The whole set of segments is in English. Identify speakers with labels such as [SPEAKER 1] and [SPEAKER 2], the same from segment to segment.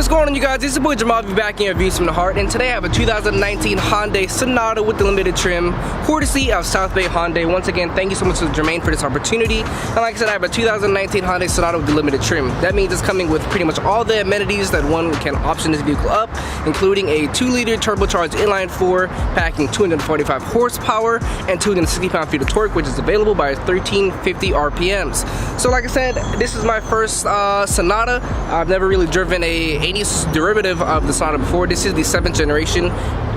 [SPEAKER 1] What's going on, you guys? It's your boy Jeameave back here at Views from the Heart, and today I have a 2019 Hyundai Sonata with the limited trim, courtesy of South Bay Hyundai. Once again, thank you so much to Jermaine for this opportunity. And like I said, I have a 2019 Hyundai Sonata with the limited trim. That means it's coming with pretty much all the amenities that one can option this vehicle up, including a 2-liter turbocharged inline-4, packing 245 horsepower and 260 pound-feet of torque, which is available by 1350 RPMs. So like I said, this is my first Sonata. I've never really driven a 80s derivative of the Sonata before. This is the 7th generation,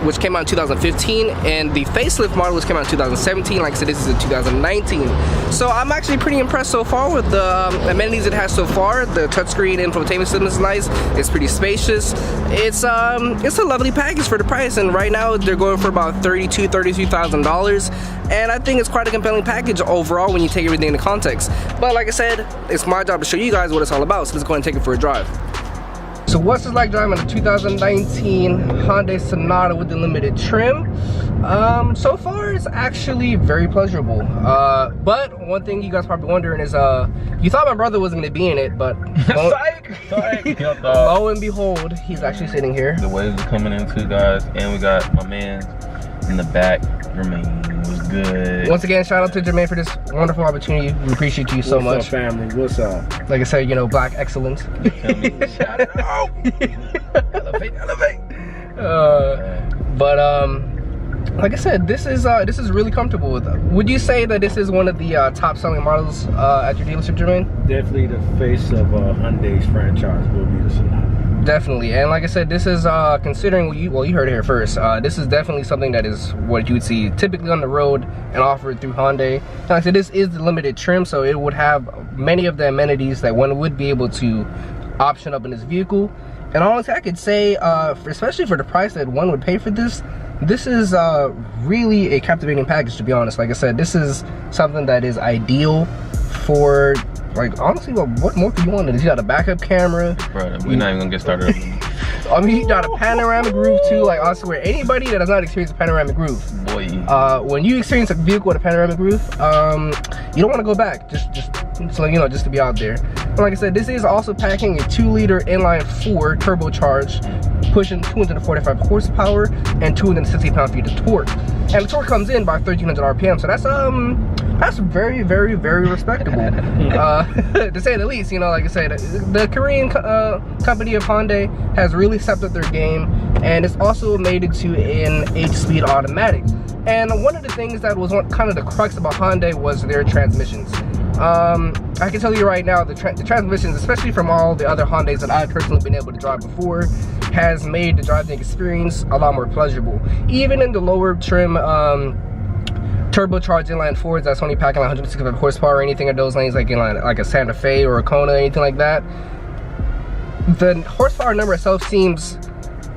[SPEAKER 1] which came out in 2015, and the facelift model, which came out in 2017. Like I said, this is in 2019. So I'm actually pretty impressed so far with the amenities it has so far. The touchscreen infotainment system is nice. It's pretty spacious. It's a lovely package for the price, and right now they're going for about $33,000, and I think it's quite a compelling package overall when you take everything into context. But like I said, it's my job to show you guys what it's all about, so let's go ahead and take it for a drive. So what's it like driving a 2019 Hyundai Sonata with the limited trim? So far it's actually very pleasurable. But one thing you guys probably wondering is, you thought my brother wasn't gonna be in it, but lo and behold, he's actually sitting here.
[SPEAKER 2] The waves are coming in too, guys, and we got my man in the back, Jermaine. Was good.
[SPEAKER 1] Once again, shout out to Jermaine for this wonderful opportunity. We appreciate you so much.
[SPEAKER 3] What's up, family? What's up?
[SPEAKER 1] Like I said, you know, black excellence.
[SPEAKER 2] You feel me? Shout it out. Elevate, elevate.
[SPEAKER 1] Like I said, this is really comfortable. Would you say that this is one of the top selling models at your dealership, Jermaine?
[SPEAKER 3] Definitely the face of Hyundai's franchise will be the Sonata.
[SPEAKER 1] Definitely, and like I said, this is considering you heard it here first. This is definitely something that is what you would see typically on the road and offered through Hyundai. And like I said, this is the limited trim, so it would have many of the amenities that one would be able to option up in this vehicle. And honestly, I could say, especially for the price that one would pay for this is really a captivating package, to be honest. Like I said, this is something that is ideal for, like, honestly, what more could you want? You got a backup camera.
[SPEAKER 2] Bro, we're not even gonna get started.
[SPEAKER 1] I mean, you got a panoramic roof too. Like, I swear, anybody that has not experienced a panoramic roof,
[SPEAKER 2] boy,
[SPEAKER 1] when you experience a vehicle with a panoramic roof, you don't want to go back. Just so you know, just to be out there. And like I said, this is also packing a 2-liter inline-4 turbocharged, pushing 245 horsepower and 260 pound-feet of torque. And the torque comes in by 1300 RPM, so that's very, very, very respectable, to say the least. You know, like I said, the Korean company of Hyundai has really stepped up their game, and it's also made it to an 8-speed automatic. And one of the things that was kind of the crux about Hyundai was their transmissions. I can tell you right now, the transmissions, especially from all the other Hyundais that I've personally been able to drive before, has made the driving experience a lot more pleasurable. Even in the lower trim turbocharged inline Fords that's only packing like 165 horsepower or anything of those lanes, like in like a Santa Fe or a Kona, anything like that, the horsepower number itself seems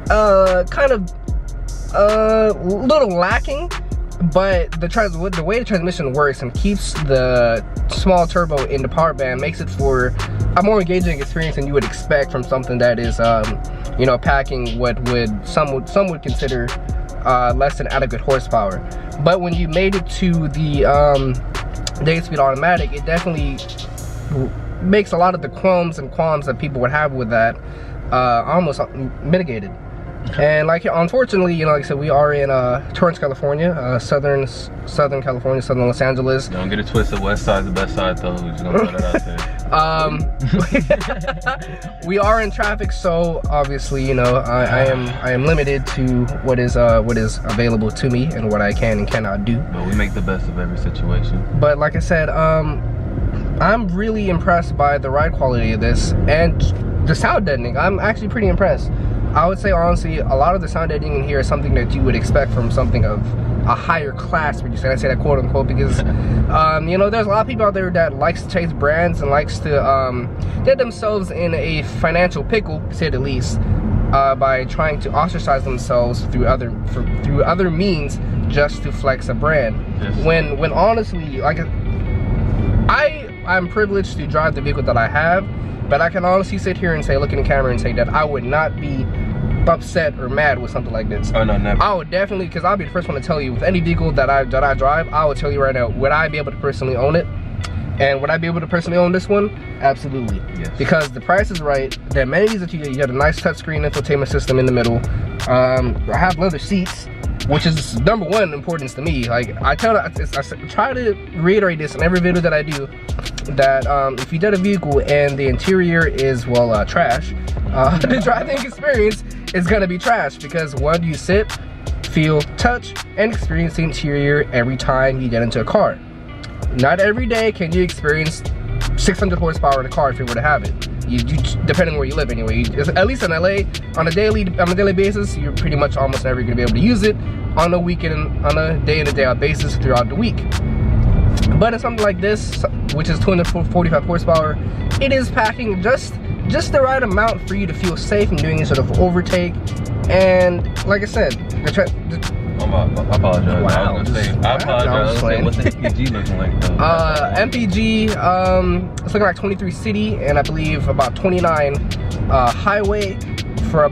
[SPEAKER 1] kind of little lacking. But the way the transmission works and keeps the small turbo in the power band makes it for a more engaging experience than you would expect from something that is, you know, packing what some would consider less than adequate horsepower. But when you made it to the 8-speed automatic, it definitely makes a lot of the qualms that people would have with that almost mitigated. And like, unfortunately, you know, like I said, we are in Torrance, California, southern California, southern Los Angeles.
[SPEAKER 2] Don't get it twisted. West side's the best side, though. We're just gonna put it out there.
[SPEAKER 1] We are in traffic, so obviously, you know, I am limited to what is available to me and what I can and cannot do.
[SPEAKER 2] But we make the best of every situation.
[SPEAKER 1] But like I said, I'm really impressed by the ride quality of this and the sound deadening. I'm actually pretty impressed. I would say, honestly, a lot of the sound editing in here is something that you would expect from something of a higher class, would you say? I say that quote unquote because, you know, there's a lot of people out there that likes to chase brands and likes to get themselves in a financial pickle, to say the least, by trying to ostracize themselves through other means just to flex a brand. Yes. When honestly, like, I'm privileged to drive the vehicle that I have, but I can honestly sit here and say, look in the camera and say that I would not be upset or mad with something like this.
[SPEAKER 2] Oh no, never.
[SPEAKER 1] I would definitely, because I'll be the first one to tell you, with any vehicle that I drive, I will tell you right now, would I be able to personally own it? And would I be able to personally own this one? Absolutely.
[SPEAKER 2] Yes.
[SPEAKER 1] Because the price is right. The amenities that you get, you got a nice touchscreen infotainment system in the middle. I have leather seats, which is number one importance to me. Like I try to reiterate this in every video that I do, that if you get a vehicle and the interior is, well, trash, the driving experience is gonna be trash, because one, you sit, feel, touch, and experience the interior every time you get into a car. Not every day can you experience 600 horsepower in a car if you were to have it. You depending on where you live anyway. At least in LA, on a daily basis, you're pretty much almost never gonna be able to use it on a weekend, on a day in and day out basis throughout the week. But in something like this, which is 245 horsepower, it is packing just the right amount for you to feel safe in doing any sort of overtake. And like I said,
[SPEAKER 2] I apologize.
[SPEAKER 1] Wow.
[SPEAKER 2] I apologize. What's the MPG looking like though?
[SPEAKER 1] MPG, it's looking like 23 city and I believe about 29 highway for I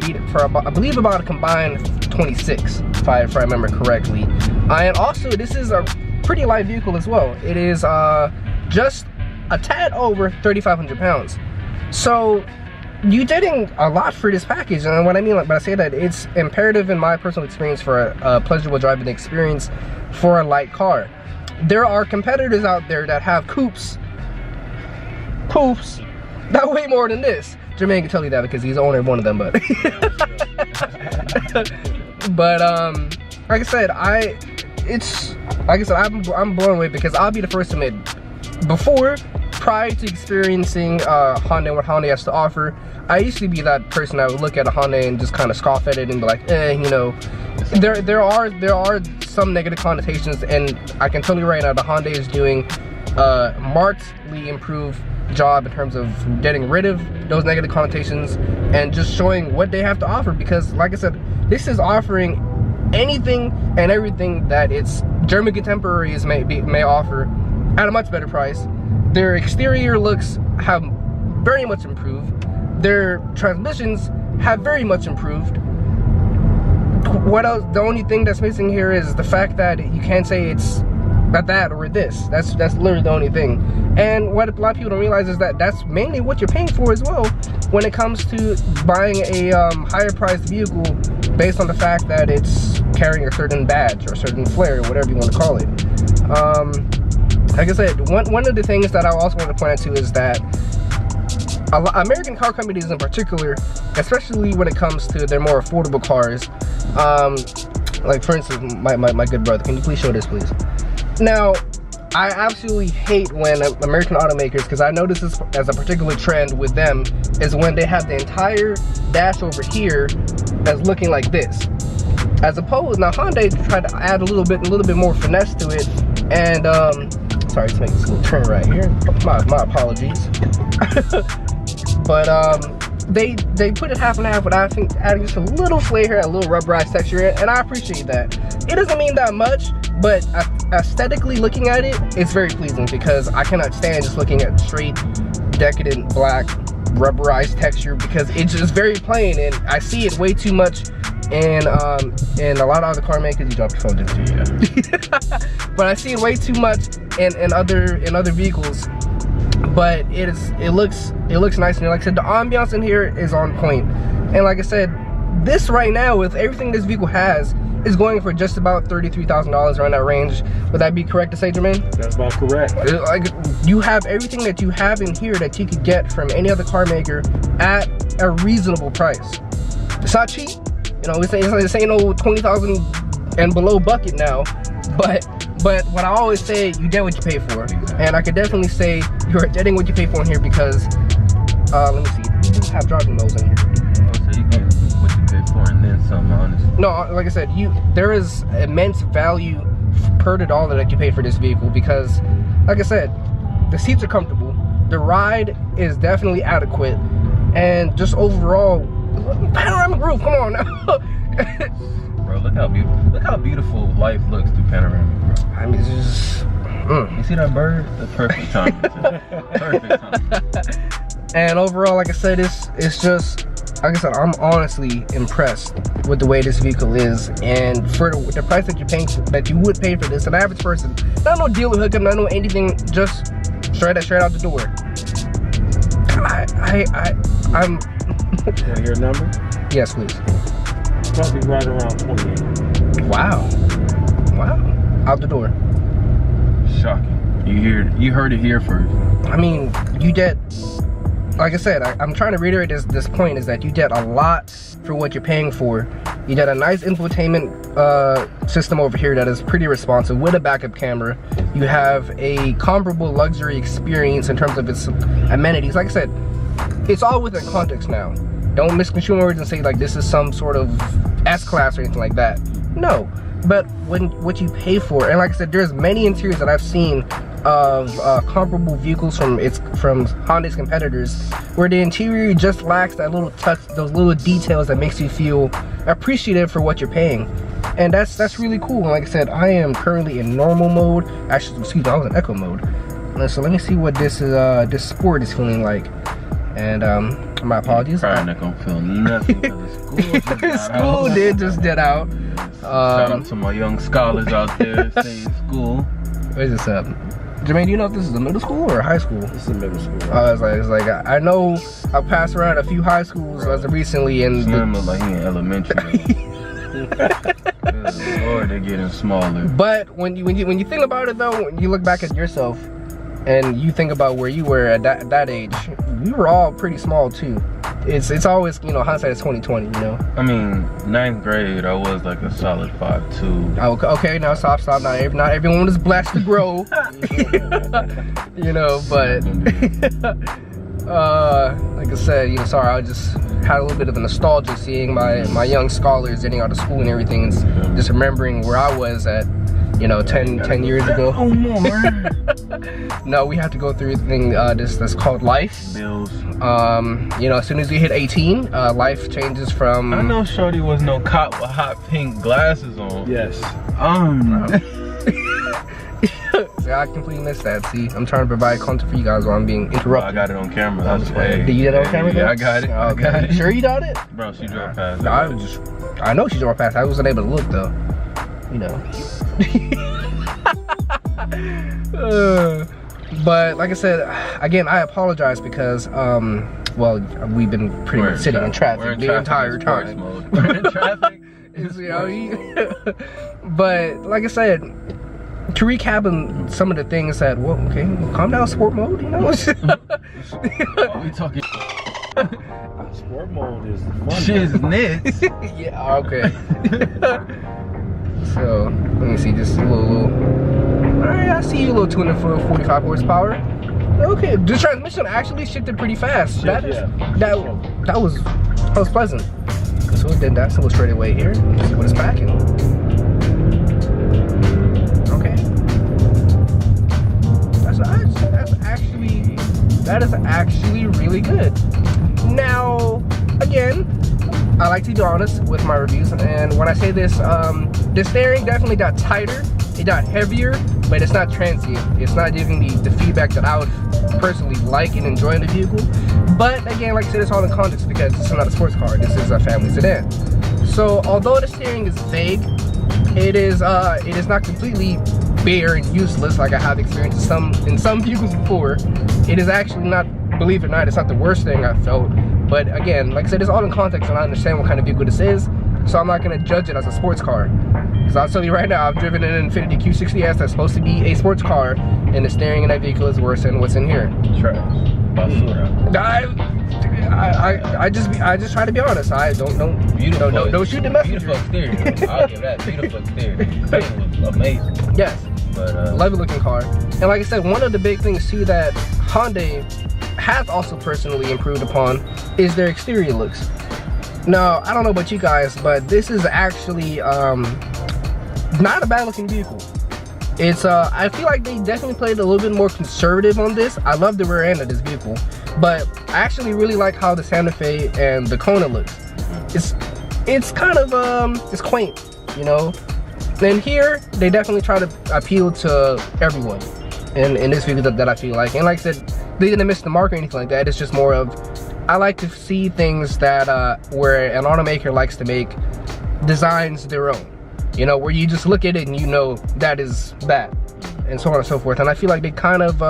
[SPEAKER 1] believe about a combined 26, if I remember correctly. And also, this is a pretty light vehicle as well. It is just a tad over 3,500 pounds. So you're getting a lot for this package. And what I mean by I say that, it's imperative in my personal experience for a pleasurable driving experience for a light car. There are competitors out there that have coupes that weigh more than this. Jermaine can tell you that because he's the owner of one of them, but like I said, I'm blown away, because I'll be the first to admit, prior to experiencing Hyundai and what Hyundai has to offer, I used to be that person that would look at a Hyundai and just kind of scoff at it and be like, you know, there are some negative connotations, and I can tell you right now, the Hyundai is doing a markedly improved job in terms of getting rid of those negative connotations and just showing what they have to offer. Because like I said, this is offering anything and everything that its German contemporaries may offer at a much better price. Their exterior looks have very much improved. Their transmissions have very much improved. What else? The only thing that's missing here is the fact that you can't say it's that or this. That's literally the only thing. And what a lot of people don't realize is that that's mainly what you're paying for as well when it comes to buying a higher priced vehicle, based on the fact that it's carrying a certain badge or a certain flair, or whatever you want to call it. Like I said, one of the things that I also want to point out to is that American car companies in particular, especially when it comes to their more affordable cars, like for instance, my good brother, can you please show this, please? Now, I absolutely hate when American automakers, because I notice this as a particular trend with them, is when they have the entire dash over here that's looking like this. As opposed, now Hyundai tried to add a little bit more finesse to it, and sorry to make this little turn right here. My apologies. But they put it half and half, but I think adding just a little flair here, a little rubberized texture, and I appreciate that. It doesn't mean that much, but aesthetically looking at it, it's very pleasing, because I cannot stand just looking at straight, decadent, black, rubberized texture, because it's just very plain, and I see it way too much in a lot of other car makers. You dropped your phone, didn't you? Yeah. But I see it way too much in other vehicles. But it looks nice, and like I said, the ambiance in here is on point. And like I said, this right now, with everything this vehicle has, is going for just about $33,000, around that range. Would that be correct to say, Jermaine?
[SPEAKER 3] That's about correct.
[SPEAKER 1] Like, you have everything that you have in here that you could get from any other car maker at a reasonable price. It's not cheap, you know. This ain't no 20,000 and below bucket now, but what I always say, you get what you pay for. And I could definitely say you're getting what you pay for in here, because let me see, you do have driving modes in here.
[SPEAKER 2] So you get what you pay for and then some, honestly.
[SPEAKER 1] No, like I said, there is immense value per the dollar that you pay for this vehicle, because like I said, the seats are comfortable, the ride is definitely adequate, and just overall, panoramic roof, come on now.
[SPEAKER 2] Bro, look how beautiful life looks through panoramic, bro.
[SPEAKER 1] I mean, it's just
[SPEAKER 2] you see that bird? The perfect time. Perfect time.
[SPEAKER 1] And overall, like I said, it's just, like I said, I'm honestly impressed with the way this vehicle is, and for the price that you're paying, that you would pay for this, an average person, not no dealer hookup, not no anything, just Straight out the door. I'm.
[SPEAKER 3] Want to hear a number?
[SPEAKER 1] Yes, please.
[SPEAKER 3] Probably right around 28.
[SPEAKER 1] Wow. Out the door.
[SPEAKER 2] Shocking. You heard it here first.
[SPEAKER 1] I mean, you get, like I said, I'm trying to reiterate this point, is that you get a lot for what you're paying for. You get a nice infotainment system over here that is pretty responsive with a backup camera. You have a comparable luxury experience in terms of its amenities. Like I said, it's all within context now. Don't misconstrue words and say like this is some sort of S-Class or anything like that. No, but what you pay for, and like I said, there's many interiors that I've seen of comparable vehicles from Hyundai's competitors, where the interior just lacks that little touch, those little details that makes you feel appreciative for what you're paying, and that's really cool. And like I said, I am currently in normal mode. Actually, excuse me, I was in eco mode. So let me see what this sport is feeling like. And my apologies.
[SPEAKER 2] Probably not gonna feel nothing.
[SPEAKER 1] School did just get out.
[SPEAKER 2] Shout out to my young scholars out there staying in school.
[SPEAKER 1] Where's this up? Jermaine, do you know if this is a middle school or a high school?
[SPEAKER 3] This is a middle school.
[SPEAKER 1] It's like I know I passed around a few high schools as of recently, and
[SPEAKER 2] Slim look like he in elementary. Good Lord, they're getting smaller.
[SPEAKER 1] But when you think about it though, when you look back at yourself and you think about where you were at that age, we were all pretty small too. It's always, you know, hindsight is 20/20, you know.
[SPEAKER 2] I mean, 9th grade, I was like a solid 5'2".
[SPEAKER 1] Okay, now stop. Not everyone is blessed to grow, you know. But like I said, you know, sorry, I just had a little bit of a nostalgia seeing my young scholars getting out of school and everything, and just remembering where I was at, you know, 10 years ago.
[SPEAKER 2] Oh more.
[SPEAKER 1] No, we have to go through a thing that's called life.
[SPEAKER 2] Bills.
[SPEAKER 1] You know, as soon as you hit 18, life changes from.
[SPEAKER 2] I know Shorty was no cop with hot pink glasses on.
[SPEAKER 3] Yes.
[SPEAKER 1] See, I completely missed that. See, I'm trying to provide content for you guys while I'm being interrupted.
[SPEAKER 2] I got it on camera. That was
[SPEAKER 1] Did you get it on camera?
[SPEAKER 2] Yeah, I got it.
[SPEAKER 1] Okay. Sure you got it?
[SPEAKER 2] Bro, she drove past.
[SPEAKER 1] No, I know she drove past. I wasn't able to look though. You know. But like I said, again, I apologize because well, we've been pretty much sitting in traffic the entire time.
[SPEAKER 2] We're in traffic.
[SPEAKER 1] But like I said, to recap on some of the things that, well, okay, calm down, sport mode, you know.
[SPEAKER 2] Are we talking?
[SPEAKER 3] Sport mode is fun.
[SPEAKER 2] Shiznits.
[SPEAKER 1] Yeah, okay. So let me see, just a little. All right, I see you, a little 245 horsepower. Okay, the transmission actually shifted pretty fast. That was pleasant. So then that's a little straight away here. Let's see what it's packing. Okay, that is actually really good. Now, again, I like to be honest with my reviews, and when I say this, the steering definitely got tighter, it got heavier, but it's not transient. It's not giving the feedback that I would personally like and enjoy in the vehicle. But again, like I said, it's all in context because this is not a sports car. This is a family sedan. So although the steering is vague, it is not completely bare and useless like I have experienced in some vehicles before. It is actually not, believe it or not, it's not the worst thing I've felt. But again, like I said, it's all in context and I understand what kind of vehicle this is, so I'm not going to judge it as a sports car. So I'll tell you right now, I've driven an Infiniti Q60S that's supposed to be a sports car, and the steering in that vehicle is worse than what's in here.
[SPEAKER 2] Trash. Basura.
[SPEAKER 1] I just try to be honest. I don't shoot the messenger.
[SPEAKER 2] Beautiful exterior. I'll give that. Beautiful exterior. Paint was amazing.
[SPEAKER 1] Yes.
[SPEAKER 2] But
[SPEAKER 1] lovely looking car. And like I said, one of the big things too that Hyundai has also personally improved upon is their exterior looks. Now, I don't know about you guys, but this is actually not a bad looking vehicle. It's I feel like they definitely played a little bit more conservative on this. I love the rear end of this vehicle, but I actually really like how the Santa Fe and the Kona looks. It's kind of it's quaint, you know. And here they definitely try to appeal to everyone in this vehicle that I feel like. And like I said, they didn't miss the mark or anything like that. It's just more of, I like to see things that where an automaker likes to make designs their own, you know, where you just look at it and you know that is that, and so on and so forth. And I feel like they kind of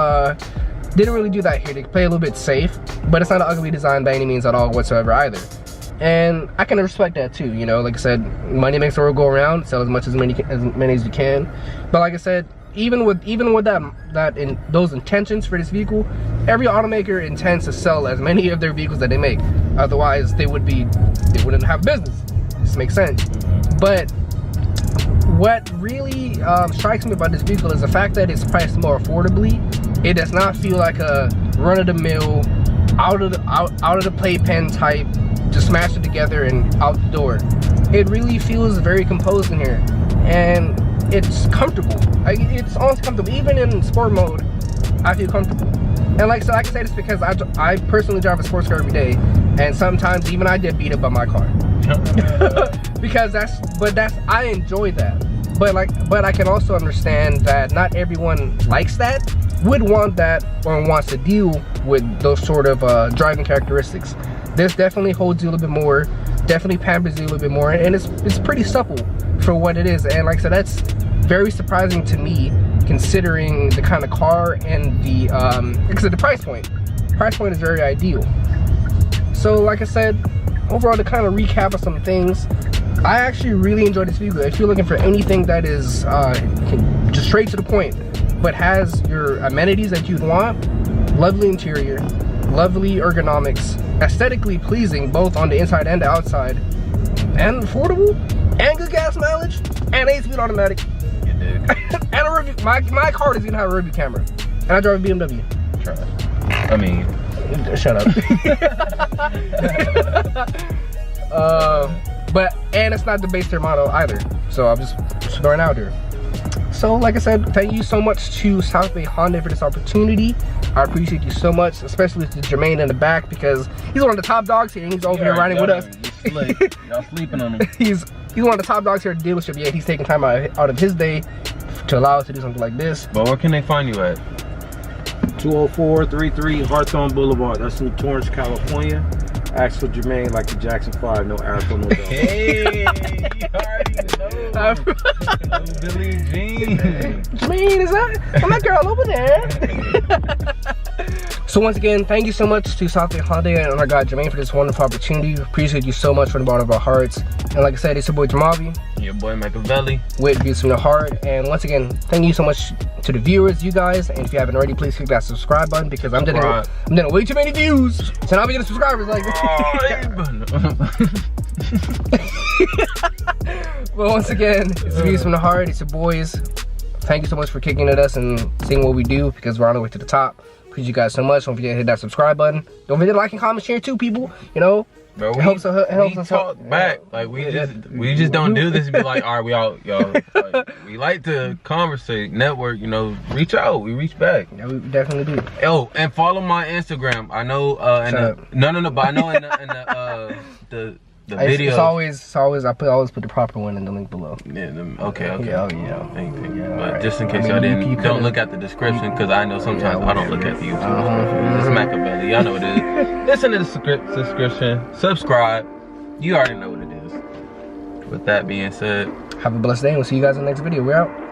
[SPEAKER 1] Didn't really do that here. They play a little bit safe, but it's not an ugly design by any means at all whatsoever either. And I can respect that too, you know. Like I said, money makes the world go around. Sell as many as you can. But like I said, even with those intentions for this vehicle, every automaker intends to sell as many of their vehicles that they make. Otherwise, they wouldn't have business. This makes sense. But what really strikes me about this vehicle is the fact that it's priced more affordably. It does not feel like a run-of-the-mill, out of the playpen type, just smash it together and out the door. It really feels very composed in here, and it's comfortable. It's almost comfortable. Even in sport mode, I feel comfortable. And like, so I can say this because I personally drive a sports car every day, and sometimes even I get beat up by my car. Because I enjoy that. But I can also understand that not everyone likes that, would want that, or wants to deal with those sort of driving characteristics. This definitely holds you a little bit more, definitely pampers you a little bit more, and it's pretty supple for what it is. And like I said, that's very surprising to me, considering the kind of car and the like I said, the price point. Price point is very ideal. So like I said, overall, to kind of recap of some things, I actually really enjoyed this vehicle. If you're looking for anything that is just straight to the point, but has your amenities that you'd want, lovely interior, lovely ergonomics, aesthetically pleasing both on the inside and the outside, and affordable, and good gas mileage, and 8-speed automatic.
[SPEAKER 2] You did.
[SPEAKER 1] And a review. My car doesn't even have a review camera, and I drive a BMW.
[SPEAKER 2] Trash. I mean,
[SPEAKER 1] shut up. And it's not the base tier model either, so I'm just throwing it out here. So like I said, thank you so much to South Bay Hyundai for this opportunity. I appreciate you so much, especially to Jermaine in the back, because he's one of the top dogs here, and he's over here riding with us.
[SPEAKER 2] Y'all sleeping on him.
[SPEAKER 1] He's one of the top dogs here at the dealership, yet he's taking time out of his day to allow us to do something like this.
[SPEAKER 2] But where can they find you at?
[SPEAKER 3] 20433 Hawthorne Boulevard. That's in Torrance, California. Ask for Jeameave like the Jackson 5, no asshole, no dog.
[SPEAKER 2] Hey, you already know. Billy Jean.
[SPEAKER 1] Jeameave, is that? I'm that girl over there. So once again, thank you so much to South Bay Hyundai and our guy Jeameave for this wonderful opportunity. Appreciate you so much from the bottom of our hearts. And like I said, it's your boy Jeameave.
[SPEAKER 2] Your boy Machiavelli.
[SPEAKER 1] With Views from the Heart. And once again, thank you so much to the viewers, you guys. And if you haven't already, please click that subscribe button, because I'm doing way too many views. So now we get the subscribers like this. Well, once again, it's Views from the Heart. It's your boys. Thank you so much for kicking at us and seeing what we do, because we're on the way to the top. Appreciate you guys so much. Don't forget to hit that subscribe button. Don't forget to like and comment, share too, people. You know,
[SPEAKER 2] bro,
[SPEAKER 1] it helps us
[SPEAKER 2] talk back. Like we just don't do this and be like, all right, we out, y'all. Like, we like to conversate, network. You know, reach out. We reach back.
[SPEAKER 1] Yeah, we definitely do.
[SPEAKER 2] Oh, and follow my Instagram. I know. But I know in the video.
[SPEAKER 1] It's always I always put the proper one in the link below.
[SPEAKER 2] Yeah. Okay.
[SPEAKER 1] Yeah.
[SPEAKER 2] Thank you.
[SPEAKER 1] Yeah,
[SPEAKER 2] but
[SPEAKER 1] right.
[SPEAKER 2] just in case y'all didn't, don't look at the description, because I know sometimes I don't look at the YouTube description. It's Machiavelli. Y'all know what it is. Listen to the description. Subscribe. You already know what it is. With that being said,
[SPEAKER 1] have a blessed day, and we'll see you guys in the next video. We're out.